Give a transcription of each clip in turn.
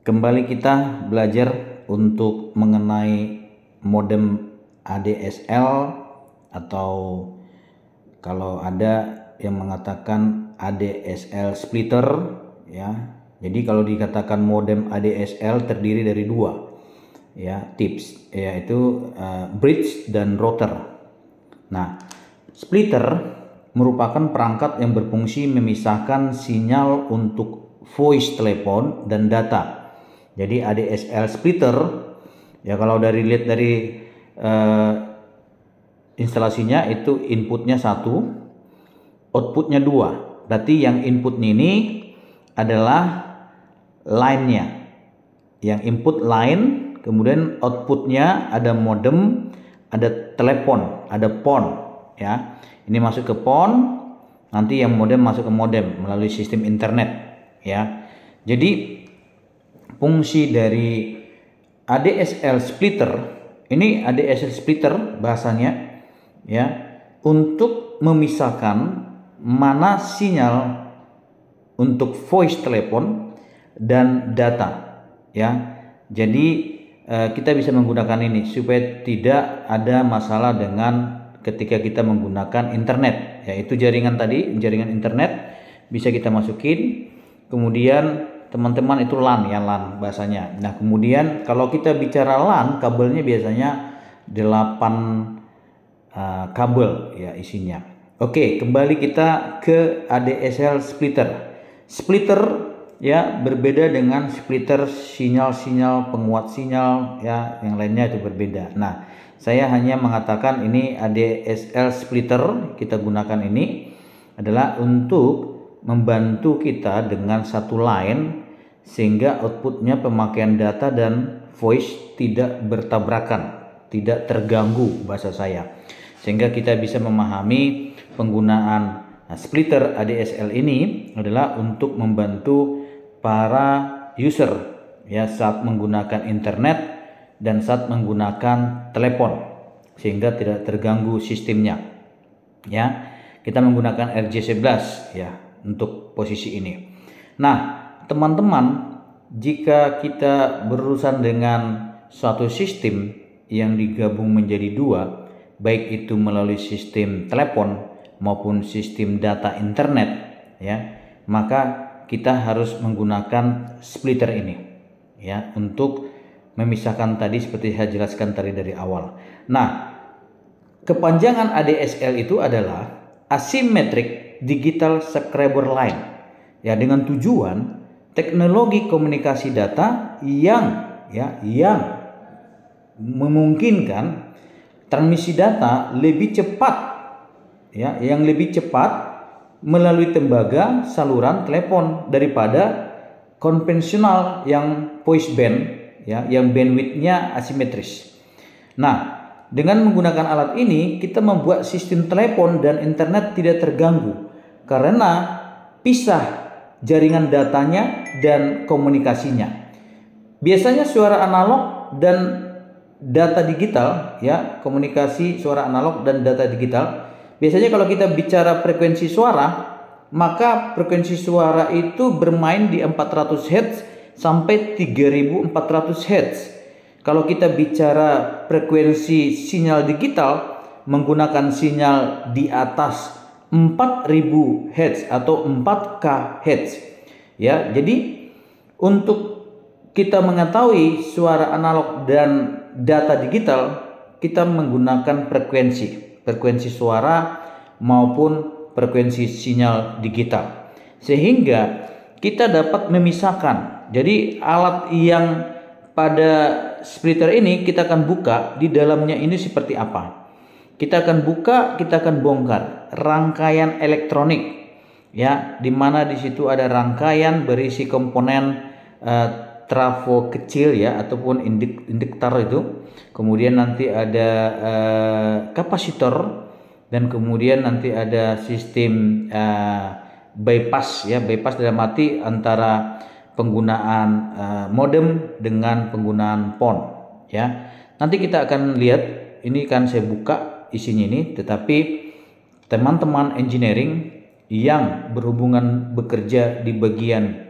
Kembali kita belajar untuk mengenai modem ADSL, atau kalau ada yang mengatakan ADSL splitter ya. Jadi kalau dikatakan modem ADSL terdiri dari dua ya tips, yaitu bridge dan router. Nah, splitter merupakan perangkat yang berfungsi memisahkan sinyal untuk voice telepon dan data. Jadi ADSL splitter ya, kalau lihat dari instalasinya itu inputnya 1, outputnya 2. Berarti yang input ini adalah line-nya. Yang input line, kemudian outputnya ada modem, ada telepon, ada PON ya. Ini masuk ke PON, nanti yang modem masuk ke modem melalui sistem internet ya. Jadi fungsi dari ADSL splitter ini, ADSL splitter bahasanya ya, untuk memisahkan mana sinyal untuk voice telepon dan data ya. Jadi kita bisa menggunakan ini supaya tidak ada masalah dengan ketika kita menggunakan internet, yaitu jaringan internet bisa kita masukin, kemudian teman-teman itu LAN ya, LAN bahasanya. Nah, kemudian kalau kita bicara LAN, kabelnya biasanya 8 kabel ya isinya. Oke, kembali kita ke ADSL splitter. Splitter ya berbeda dengan splitter sinyal-sinyal, penguat sinyal ya, yang lainnya itu berbeda. Nah, saya hanya mengatakan ini ADSL splitter kita gunakan ini adalah untuk membantu kita dengan satu line, sehingga outputnya pemakaian data dan voice tidak bertabrakan, tidak terganggu bahasa saya, sehingga kita bisa memahami penggunaan splitter ADSL ini adalah untuk membantu para user ya saat menggunakan internet dan saat menggunakan telepon, sehingga tidak terganggu sistemnya ya. Kita menggunakan RJ11 ya untuk posisi ini. Nah, teman-teman, jika kita berurusan dengan suatu sistem yang digabung menjadi dua, baik itu melalui sistem telepon maupun sistem data internet ya, maka kita harus menggunakan splitter ini ya untuk memisahkan tadi seperti saya jelaskan tadi dari awal. Nah, kepanjangan ADSL itu adalah Asymmetric Digital Subscriber Line ya, dengan tujuan teknologi komunikasi data yang memungkinkan transmisi data lebih cepat ya, yang lebih cepat melalui tembaga saluran telepon daripada konvensional yang voice band ya, yang bandwidthnya asimetris. Nah, dengan menggunakan alat ini kita membuat sistem telepon dan internet tidak terganggu karena pisah jaringan datanya dan komunikasinya. Biasanya suara analog dan data digital ya, komunikasi suara analog dan data digital. Biasanya kalau kita bicara frekuensi suara, maka frekuensi suara itu bermain di 400 Hz sampai 3400 Hz. Kalau kita bicara frekuensi sinyal digital, menggunakan sinyal di atas 4000 Hz atau 4K Hz ya. Jadi untuk kita mengetahui suara analog dan data digital, kita menggunakan frekuensi suara maupun frekuensi sinyal digital, sehingga kita dapat memisahkan. Jadi alat yang pada splitter ini kita akan buka di dalamnya ini seperti apa. Kita akan buka, kita akan bongkar rangkaian elektronik ya, dimana di situ ada rangkaian berisi komponen trafo kecil ya, ataupun induktor itu, kemudian nanti ada kapasitor, dan kemudian nanti ada sistem bypass ya. Bypass dalam arti antara penggunaan modem dengan penggunaan PON ya. Nanti kita akan lihat, ini kan saya buka isinya ini, tetapi teman-teman engineering yang berhubungan bekerja di bagian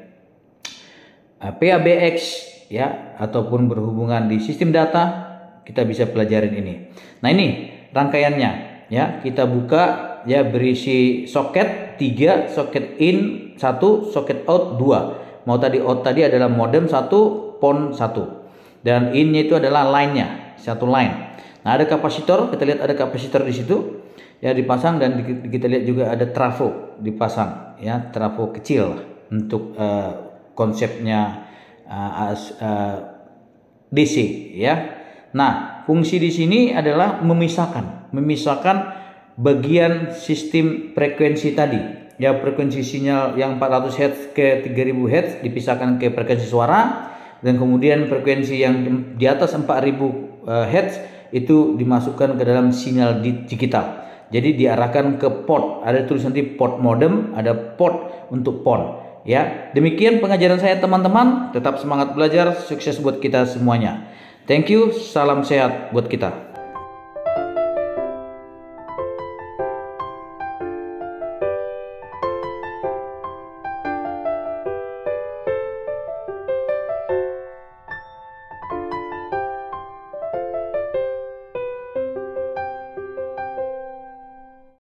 PABX ya, ataupun berhubungan di sistem data, kita bisa pelajarin ini. Nah, ini rangkaiannya ya. Kita buka ya, berisi soket 3, soket in 1, soket out 2. Mau tadi out tadi adalah modem 1, PON 1. Dan in-nya itu adalah line-nya, satu line. Nah, ada kapasitor, kita lihat ada kapasitor di situ ya dipasang, dan kita lihat juga ada trafo dipasang ya, trafo kecil untuk konsepnya DC ya. Nah, fungsi di sini adalah memisahkan bagian sistem frekuensi tadi ya, frekuensi sinyal yang 400 Hz ke 3000 Hz dipisahkan ke frekuensi suara, dan kemudian frekuensi yang di atas 4000 Hz itu dimasukkan ke dalam sinyal digital. Jadi diarahkan ke port, ada tulisan di port modem, ada port untuk PON ya. Demikian pengajaran saya teman-teman, tetap semangat belajar, sukses buat kita semuanya. Thank you, salam sehat buat kita.